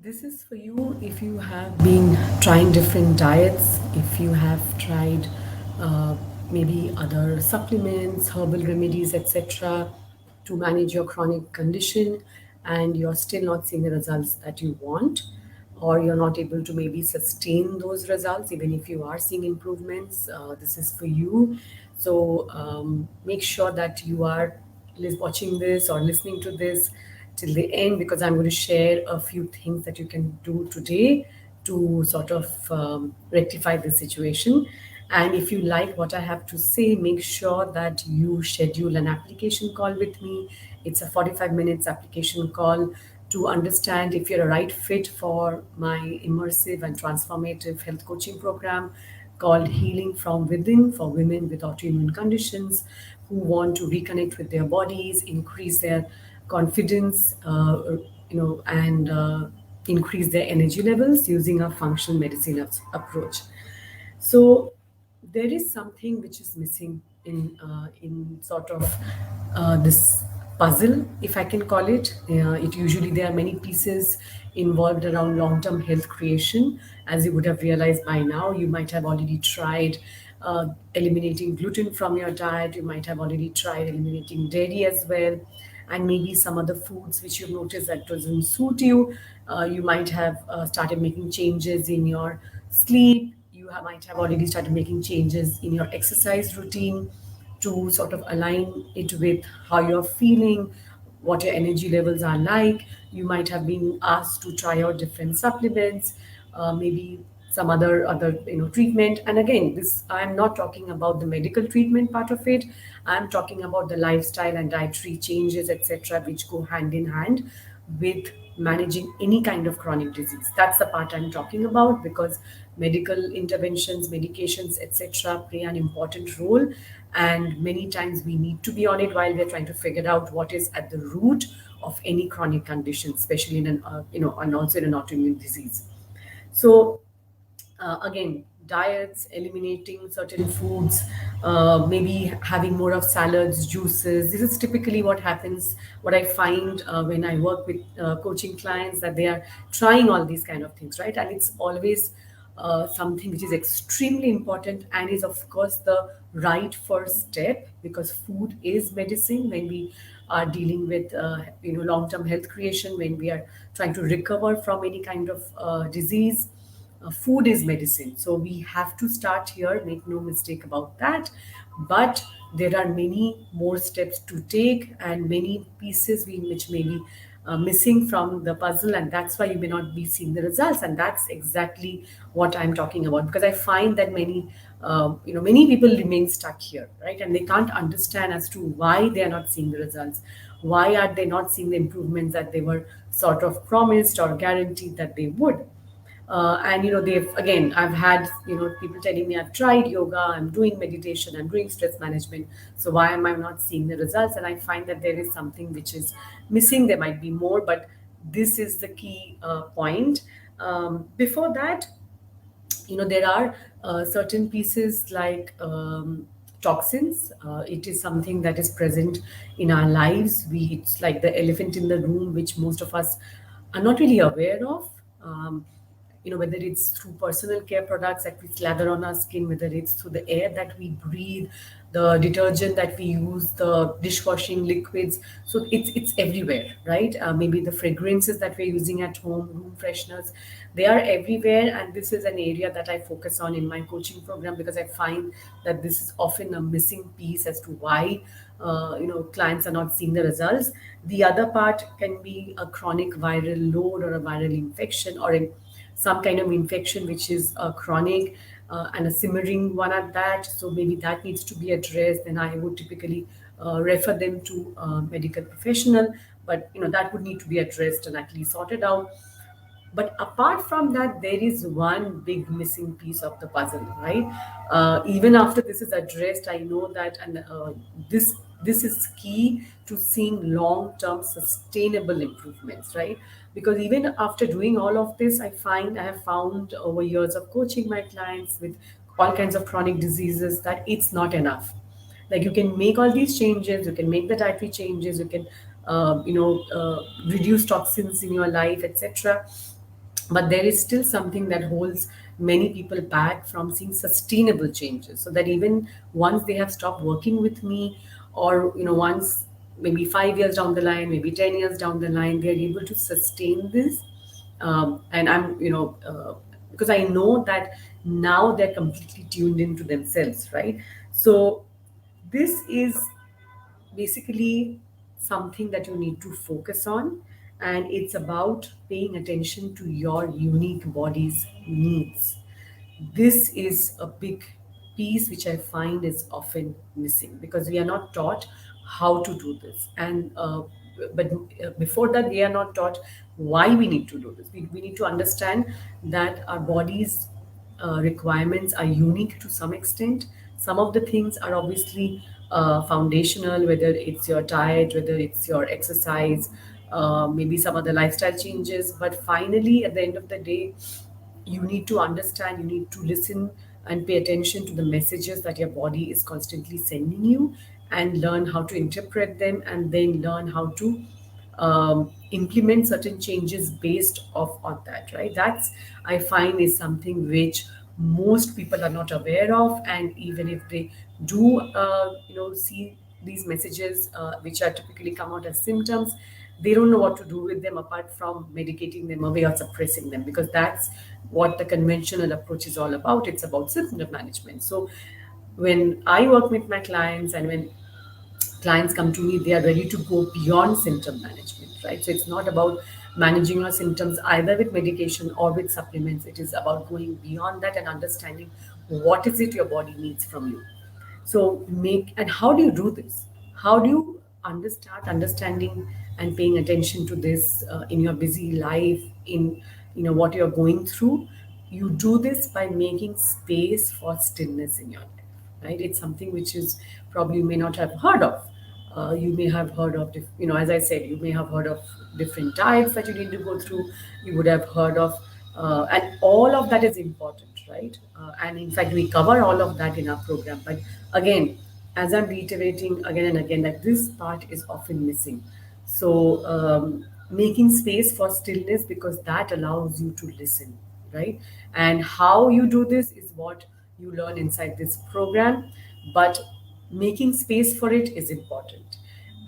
This is for you if you have been trying different diets, if you have tried uh, maybe other supplements, herbal remedies, etc., to manage your chronic condition, and you're still not seeing the results that you want, or you're not able to maybe sustain those results, even if you are seeing improvements. This is for you. So make sure that you are watching this or listening to this till the end, because I'm going to share a few things that you can do today to sort of rectify the situation. And if you like what I have to say, make sure that you schedule an application call with me. It's a 45 minutes application call to understand if you're a right fit for my immersive and transformative health coaching program called Healing from Within for women with autoimmune conditions who want to reconnect with their bodies, increase their confidence, and increase their energy levels using a functional medicine approach. So there is something which is missing in sort of this puzzle, if I can call it. It usually there are many pieces involved around long-term health creation. As you would have realized by now, you might have already tried eliminating gluten from your diet. You might have already tried eliminating dairy as well, and maybe some other foods which you've noticed that doesn't suit you. You might have started making changes in your sleep. Might have already started making changes in your exercise routine to sort of align it with how you're feeling, what your energy levels are like. You might have been asked to try out different supplements, maybe some other treatment. And again, this I'm not talking about the medical treatment part of it. I'm talking about the lifestyle and dietary changes, etc., which go hand in hand with managing any kind of chronic disease. That's the part I'm talking about, because medical interventions, medications, etc., play an important role, and many times we need to be on it while we're trying to figure out what is at the root of any chronic condition, especially in an and also in an autoimmune disease. So again, diets, eliminating certain foods, maybe having more of salads, juices. This is typically what happens, what I find when I work with coaching clients, that they are trying all these kind of things, right? And it's always something which is extremely important and is, of course, the right first step, because food is medicine when we are dealing with long-term health creation, when we are trying to recover from any kind of disease. Food is medicine. So we have to start here, make no mistake about that. But there are many more steps to take and many pieces which may be missing from the puzzle. And that's why you may not be seeing the results. And that's exactly what I'm talking about. Because I find that many people remain stuck here, right? And they can't understand as to why they are not seeing the results. Why are they not seeing the improvements that they were sort of promised or guaranteed that they would? And they've again, I've had people telling me, I've tried yoga, I'm doing meditation, I'm doing stress management, so why am I not seeing the results? And I find that there is something which is missing. There might be more, but this is the key point. Before that, there are certain pieces like toxins. It is something that is present in our lives. It's like the elephant in the room, which most of us are not really aware of. Whether it's through personal care products that we slather on our skin, whether it's through the air that we breathe, the detergent that we use, the dishwashing liquids. So it's everywhere, right? Maybe the fragrances that we're using at home, room fresheners, they are everywhere. And this is an area that I focus on in my coaching program, because I find that this is often a missing piece as to why clients are not seeing the results. The other part can be a chronic viral load or a viral infection, or some kind of infection which is chronic, and a simmering one at that. So maybe that needs to be addressed. Then I would typically refer them to a medical professional, but that would need to be addressed and actually sorted out. But apart from that, there is one big missing piece of the puzzle, right? Even after this is addressed, I know that, and this is key to seeing long-term sustainable improvements, right? Because even after doing all of this, I have found over years of coaching my clients with all kinds of chronic diseases that it's not enough. Like, you can make all these changes, you can make the dietary changes, you can reduce toxins in your life, etc., but there is still something that holds many people back from seeing sustainable changes, so that even once they have stopped working with me, or once, maybe 5 years down the line, maybe 10 years down the line, they are able to sustain this. And I'm because I know that now they're completely tuned into themselves, right? So this is basically something that you need to focus on, and it's about paying attention to your unique body's needs. This is a big piece which I find is often missing, because we are not taught how to do this. And but before that, we are not taught why we need to do this. We need to understand that our bodies requirements are unique to some extent. Some of the things are obviously foundational, whether it's your diet, whether it's your exercise, maybe some other lifestyle changes. But finally, at the end of the day, you need to understand, you need to listen and pay attention to the messages that your body is constantly sending you, and learn how to interpret them, and then learn how to implement certain changes based off on that, right? That's, I find, is something which most people are not aware of. And even if they do see these messages, which are typically come out as symptoms, they don't know what to do with them apart from medicating them away or suppressing them, because that's what the conventional approach is all about. It's about symptom management. So when I work with my clients, and when clients come to me, they are ready to go beyond symptom management, right? So it's not about managing your symptoms either with medication or with supplements. It is about going beyond that and understanding what is it your body needs from you. So make, and how do you do this? How do you start understanding and paying attention to this in your busy life, in what you're going through? You do this by making space for stillness in your life, right? It's something which is probably you may not have heard of. You may have heard of, as I said, you may have heard of different diets that you need to go through. You would have heard of, and all of that is important, right? And in fact, we cover all of that in our program. But again, as I'm reiterating again and again, that this part is often missing. So, making space for stillness, because that allows you to listen, right? And how you do this is what you learn inside this program. But making space for it is important.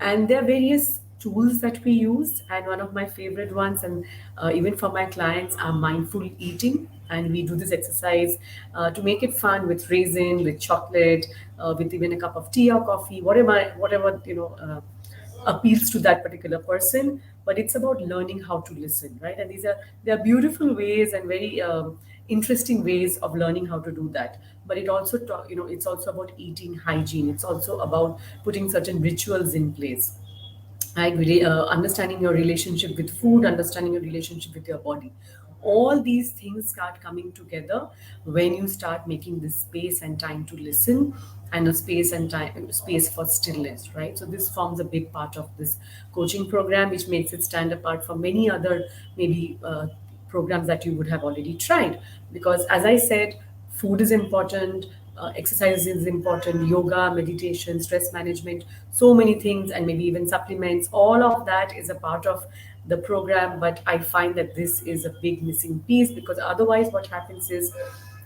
And there are various tools that we use, and one of my favorite ones, and even for my clients, are mindful eating. And we do this exercise to make it fun, with raisin, with chocolate, with even a cup of tea or coffee, whatever appeals to that particular person. But it's about learning how to listen, right? And there are beautiful ways and very interesting ways of learning how to do that. But it also it's also about eating hygiene. It's also about putting certain rituals in place, right? Understanding your relationship with food, understanding your relationship with your body. All these things start coming together when you start making this space and time to listen, and a space and time, space for stillness, right? So this forms a big part of this coaching program, which makes it stand apart from many other, maybe programs that you would have already tried. Because as I said, food is important, exercise is important, yoga, meditation, stress management, so many things, and maybe even supplements. All of that is a part of the program. But I find that this is a big missing piece, because otherwise, what happens is,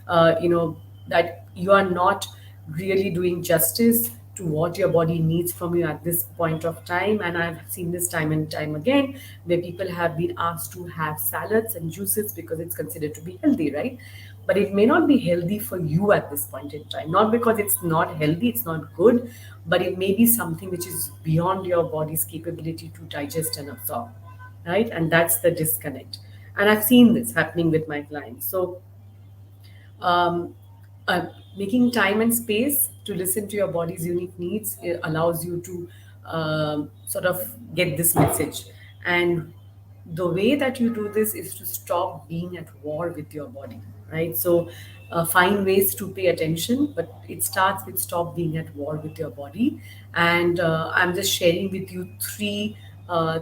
that you are not really doing justice to what your body needs from you at this point of time. And I've seen this time and time again, where people have been asked to have salads and juices because it's considered to be healthy, right? But it may not be healthy for you at this point in time. Not because it's not healthy, it's not good, but it may be something which is beyond your body's capability to digest and absorb, right? And that's the disconnect. And I've seen this happening with my clients. So um, uh, making time and space to listen to your body's unique needs, it allows you to sort of get this message. And the way that you do this is to stop being at war with your body, right? So find ways to pay attention, but it starts with stop being at war with your body. And I'm just sharing with you three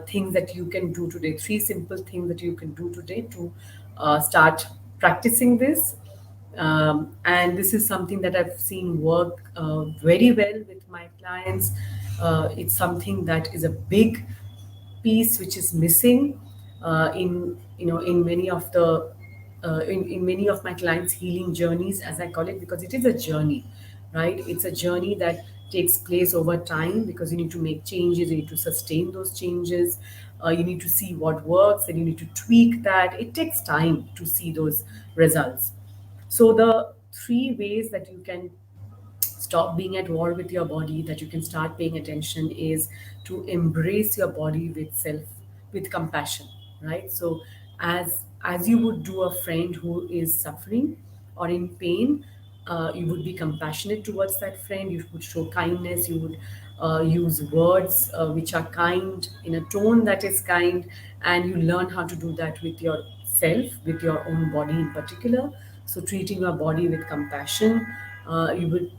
things that you can do today, three simple things that you can do today to start practicing this. And this is something that I've seen work very well with my clients. It's something that is a big piece which is missing. in many of the in many of my clients' healing journeys, as I call it, because it is a journey, right? It's a journey that takes place over time, because you need to make changes, you need to sustain those changes, you need to see what works, and you need to tweak that. It takes time to see those results. So the three ways that you can stop being at war with your body, that you can start paying attention, is to embrace your body with with compassion, right? So as you would do a friend who is suffering or in pain, you would be compassionate towards that friend, you would show kindness, you would use words which are kind, in a tone that is kind, and you learn how to do that with yourself, with your own body in particular. So treating your body with compassion, you would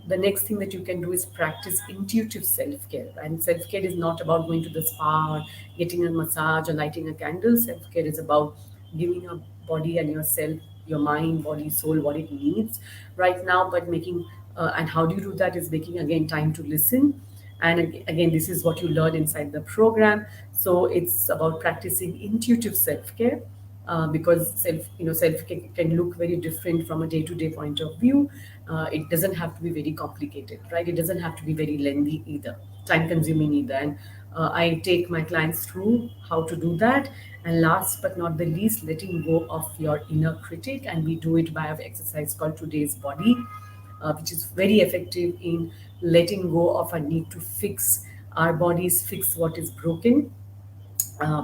the next thing that you can do is practice intuitive self-care. And self-care is not about going to the spa or getting a massage or lighting a candle. Self-care is about giving your body and yourself, your mind, body, soul, what it needs right now. But making and how do you do that is making again time to listen. And again, this is what you learn inside the program. So it's about practicing intuitive self-care, because self can look very different from a day-to-day point of view. It doesn't have to be very complicated, right? It doesn't have to be very lengthy either, time consuming either. And I take my clients through how to do that. And last but not the least, letting go of your inner critic, and we do it by an exercise called Today's Body, which is very effective in letting go of a need to fix our bodies, fix what is broken,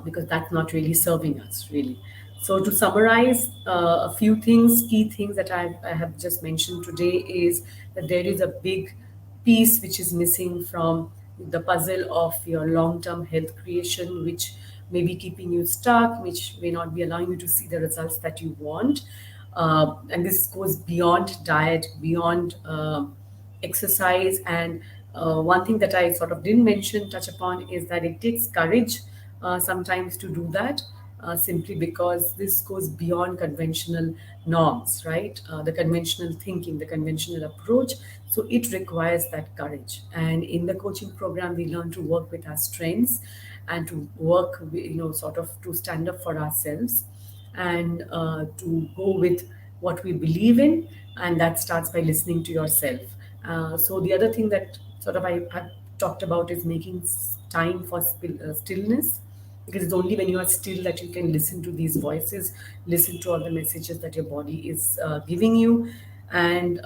because that's not really serving us, really. So to summarize, a few things, key things that I have just mentioned today, is that there is a big piece which is missing from the puzzle of your long-term health creation, which may be keeping you stuck, which may not be allowing you to see the results that you want. And this goes beyond diet, beyond exercise. And one thing that I sort of didn't mention, touch upon, is that it takes courage sometimes to do that, simply because this goes beyond conventional norms, right? The conventional thinking, the conventional approach. So it requires that courage. And in the coaching program, we learn to work with our strengths, and to work, sort of to stand up for ourselves, and to go with what we believe in. And that starts by listening to yourself. So the other thing that sort of I talked about is making time for stillness, because it's only when you are still that you can listen to these voices, listen to all the messages that your body is giving you. And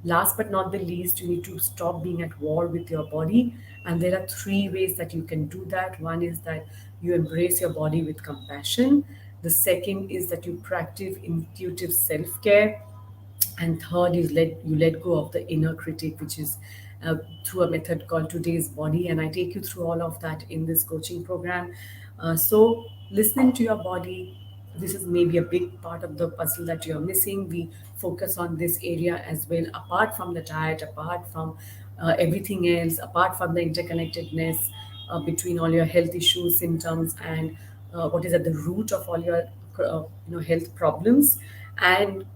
last but not the least, you need to stop being at war with your body. And there are three ways that you can do that. One is that you embrace your body with compassion. The second is that you practice intuitive self-care. And third is let go of the inner critic, which is through a method called Today's Body. And I take you through all of that in this coaching program. So listening to your body, this is maybe a big part of the puzzle that you're missing. We focus on this area as well, apart from the diet, apart from everything else, apart from the interconnectedness between all your health issues, symptoms, and what is at the root of all your health problems. And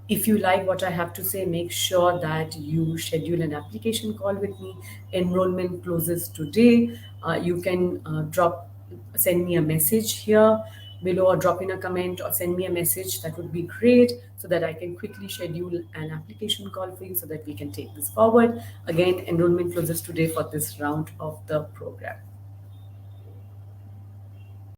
if you like what I have to say, make sure that you schedule an application call with me. Enrollment closes today. You can send me a message here below, or drop in a comment, or send me a message. That would be great, so that I can quickly schedule an application call for you, so that we can take this forward. Again, enrollment closes today for this round of the program.